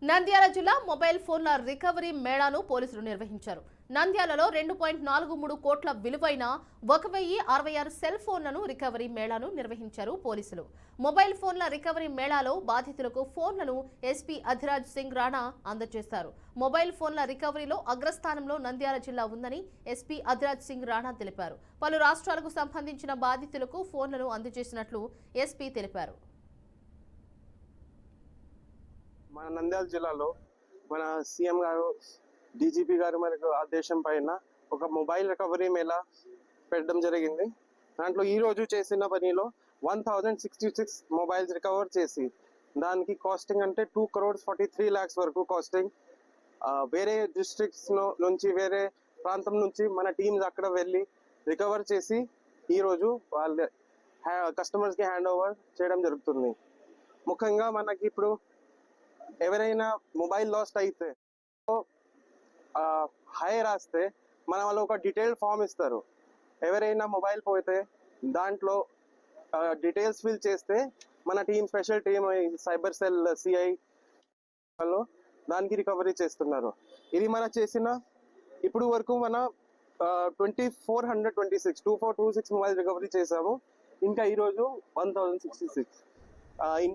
నంద్యాల జిల్లా మొబైల్ ఫోన్ల రికవరీ మేళాను పోలీసులు నిర్వహించారు. నంద్యాలలో 2.43 కోట్ల విలువైన 1066 సెల్ ఫోన్లను రికవరీ మేళాను నిర్వహించారు పోలీసులు. మొబైల్ ఫోన్ల రికవరీ మేళాలో బాధితులకు ఫోన్లను ఎస్పీ అధిరాజ్ సింగ్ రాణా అందజేశారు. మొబైల్ ఫోన్ల రికవరీలో అగ్రస్థానంలో నంద్యాల జిల్లా ఉందని ఎస్పీ అధిరాజ్ సింగ్ రాణా తెలిపారు. పలు రాష్ట్రాలకు సంబంధించిన బాధితులకు ఫోన్లను అందజేసినట్లు ఎస్పీ తెలిపారు. మన నంద్యాల జిల్లాలో మన సీఎం గారు డీజీపీ గారు మనకు ఆదేశం పైన ఒక మొబైల్ రికవరీ మేళా పెట్టడం జరిగింది. దాంట్లో ఈ రోజు చేసిన పనిలో 1066 మొబైల్స్ రికవర్ చేసి దానికి కాస్టింగ్ అంటే 2,43 lakhs వరకు కాస్టింగ్. వేరే డిస్ట్రిక్ట్స్ నుంచి వేరే ప్రాంతం నుంచి మన టీమ్స్ అక్కడ వెళ్ళి రికవర్ చేసి ఈ రోజు వాళ్ళ కస్టమర్స్కి హ్యాండ్ ఓవర్ చేయడం జరుగుతుంది. ముఖ్యంగా మనకి ఇప్పుడు ఎవరైనా మొబైల్ లాస్ట్ అయితే హై రాస్తే మన వాళ్ళు ఒక డీటెయిల్ ఫామ్ ఇస్తారు. ఎవరైనా మొబైల్ పోతే దాంట్లో డీటెయిల్స్ ఫిల్ చేస్తే మన team special team cyber cell CI వాళ్ళు దానికి రికవరీ చేస్తున్నారు. ఇది మన చేసిన ఇప్పుడు వరకు మన 2426 మొబైల్ రికవరీ చేసాము. ఇంకా ఈరోజు 1066 ఇంకా